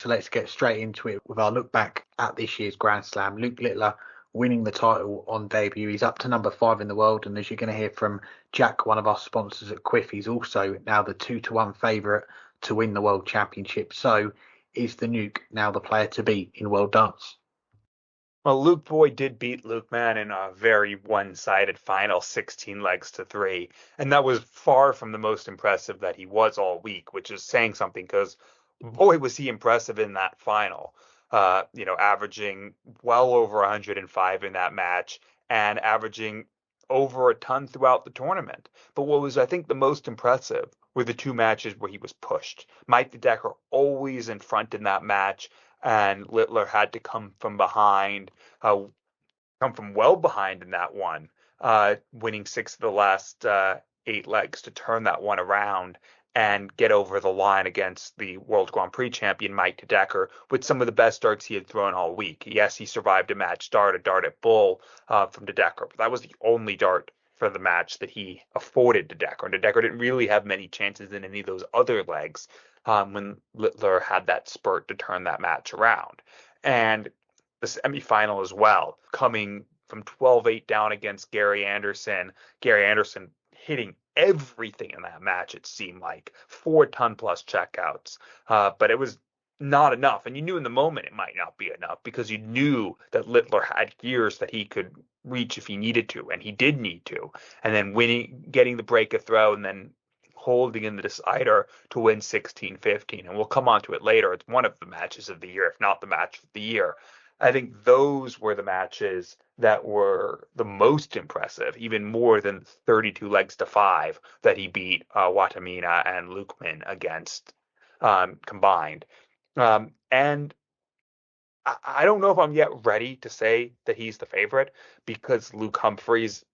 So let's get straight into it with our look back at this year's Grand Slam. Luke Littler winning the title on debut. He's up to number 5 in the world, and as you're going to hear from Jack, one of our sponsors at Quiff, he's also now the 2-1 favourite to win the World Championship. So is the Nuke now the player to beat in World Darts? Well, Luke Boyd did beat Luke Mann in a very one-sided final, 16 legs to 3. And that was far from the most impressive that he was all week, which is saying something because boy, was he impressive in that final. Averaging well over 105 in that match and averaging over a ton throughout the tournament. But what was, I think, the most impressive were the two matches where he was pushed. Mike Decker always in front in that match, and Littler had to come from behind, come from well behind in that one, winning 6 of the last 8 legs to turn that one around and get over the line against the World Grand Prix champion Mike Decker with some of the best darts he had thrown all week. Yes, he survived a match start, a dart at bull from Decker, but that was the only dart for the match that he afforded Decker. And Decker didn't really have many chances in any of those other legs when Littler had that spurt to turn that match around. And the semifinal as well, coming from 12-8 down against Gary Anderson. Gary Anderson hitting everything in that match, it seemed like 4-ton plus checkouts. But it was not enough. And you knew in the moment it might not be enough because you knew that Littler had gears that he could reach if he needed to, and he did need to. And then winning, getting the break of throw, and then holding in the decider to win 16-15. And we'll come on to it later. It's one of the matches of the year, if not the match of the year. I think those were the matches that were the most impressive, even more than 32 legs to 5 that he beat Watamina and Lukeman against combined. And I don't know if I'm yet ready to say that he's the favorite because Luke Humphries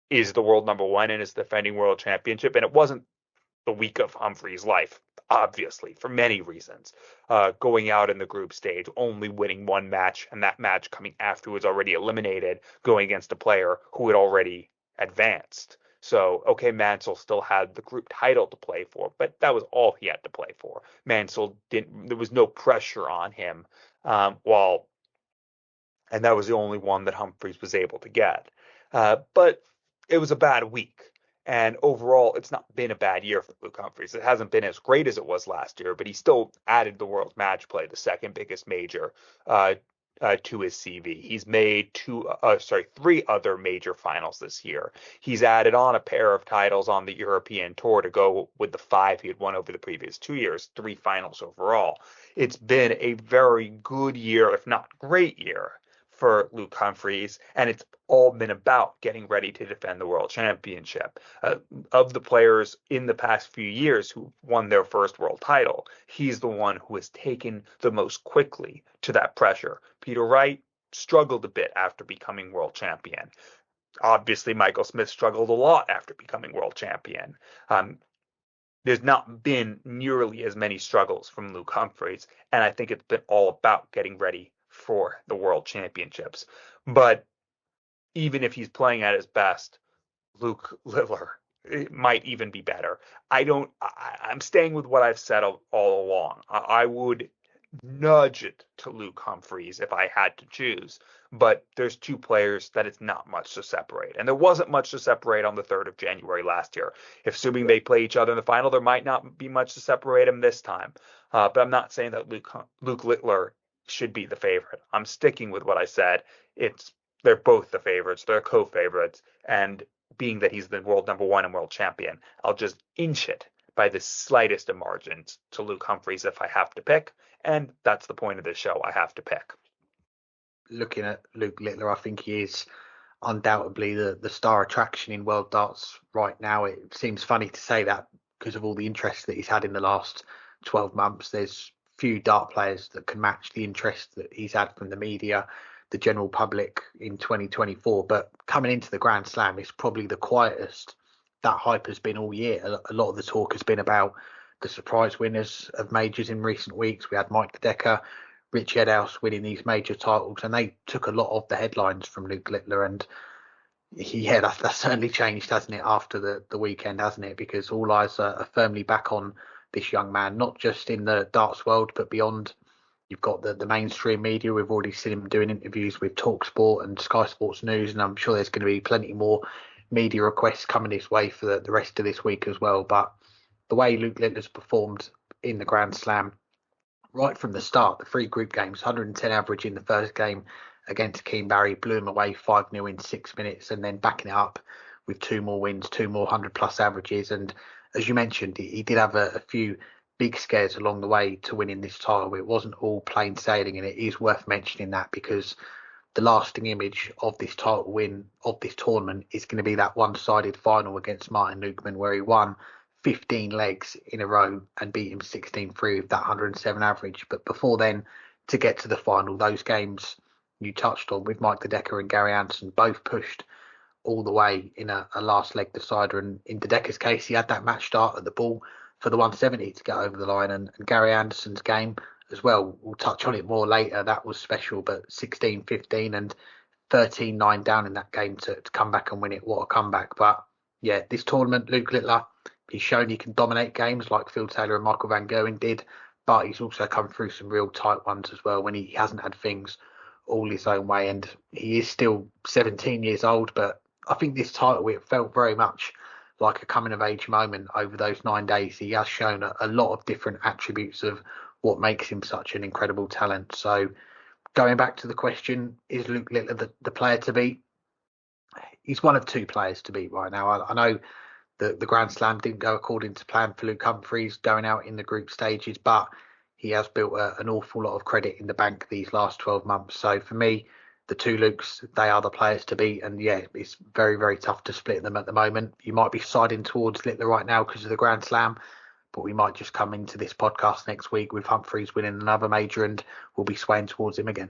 is the world number 1 and is defending world championship. And it wasn't the week of Humphries' life, obviously, for many reasons. Going out in the group stage, only winning one match, and that match coming after he was already eliminated, going against a player who had already advanced. So, okay, Mansell still had the group title to play for, but that was all he had to play for. Mansell didn't, there was no pressure on him, and that was the only one that Humphries was able to get. But it was a bad week. And overall, it's not been a bad year for Luke Humphries. It hasn't been as great as it was last year, but he still added the World Match Play, the second biggest major, to his CV. He's made 3 other major finals this year. He's added on a pair of titles on the European Tour to go with the 5 he had won over the previous 2 years, 3 finals overall. It's been a very good year, if not great year, for Luke Humphries, and it's all been about getting ready to defend the world championship. Of the players in the past few years who won their first world title, he's the one who has taken the most quickly to that pressure. Peter Wright struggled a bit after becoming world champion. Obviously, Michael Smith struggled a lot after becoming world champion. There's not been nearly as many struggles from Luke Humphries, and I think it's been all about getting ready for the world championships. But even if he's playing at his best, Luke Littler might even be better. I'm staying with what I've said all along. I would nudge it to Luke Humphries if I had to choose, but there's 2 players that it's not much to separate. And there wasn't much to separate on the 3rd of January last year. If assuming they play each other in the final, there might not be much to separate them this time. But I'm not saying that Luke Littler should be the favorite. I'm sticking with what I said. They're both the favorites. They're co-favorites. And being that he's the world number 1 and world champion, I'll just inch it by the slightest of margins to Luke Humphries if I have to pick. And that's the point of this show. I have to pick. Looking at Luke Littler, I think he is undoubtedly the star attraction in world darts right now. It seems funny to say that because of all the interest that he's had in the last 12 months. There's few dart players that can match the interest that he's had from the media, the general public in 2024. But coming into the Grand Slam, it's probably the quietest that hype has been all year. A lot of the talk has been about the surprise winners of majors in recent weeks. We had Mike Decker, Richie Eddhouse winning these major titles, and they took a lot of the headlines from Luke Littler. And that's certainly changed, hasn't it, after the weekend, hasn't it? Because all eyes are firmly back on this young man, not just in the darts world, but beyond You've got the mainstream media. We've already seen him doing interviews with TalkSport and Sky Sports News, and I'm sure there's going to be plenty more media requests coming this way for the rest of this week as well. But the way Luke Littler's performed in the Grand Slam right from the start, the three group games, 110 average in the first game against Keane Barry, blew him away 5-0 in 6 minutes, and then backing it up with two more wins, two more 100+ averages. And as you mentioned, he did have a few big scares along the way to winning this title. It wasn't all plain sailing, and it is worth mentioning that because the lasting image of this title win of this tournament is going to be that one-sided final against Martin Lukeman where he won 15 legs in a row and beat him 16-3 with that 107 average. But before then, to get to the final, those games you touched on with Mike Dedeker and Gary Anderson both pushed all the way in a last leg decider. And in Dedeker's case, he had that match start at the ball for the 170 to get over the line. And Gary Anderson's game as well, we'll touch on it more later, that was special, but 16-15 and 13-9 down in that game to come back and win it. What a comeback. But yeah, this tournament, Luke Littler, he's shown he can dominate games like Phil Taylor and Michael Van Gerwen did, but he's also come through some real tight ones as well when he hasn't had things all his own way. And he is still 17 years old, but I think this title, it felt very much like a coming of age moment over those 9 days. He has shown a lot of different attributes of what makes him such an incredible talent. So going back to the question, is Luke Littler the player to beat? He's one of two players to beat right now. I know the Grand Slam didn't go according to plan for Luke Humphries going out in the group stages, but he has built an awful lot of credit in the bank these last 12 months. So for me, the two Lukes, they are the players to beat. And yeah, it's very, very tough to split them at the moment. You might be siding towards Littler right now because of the Grand Slam, but we might just come into this podcast next week with Humphries winning another major and we'll be swaying towards him again.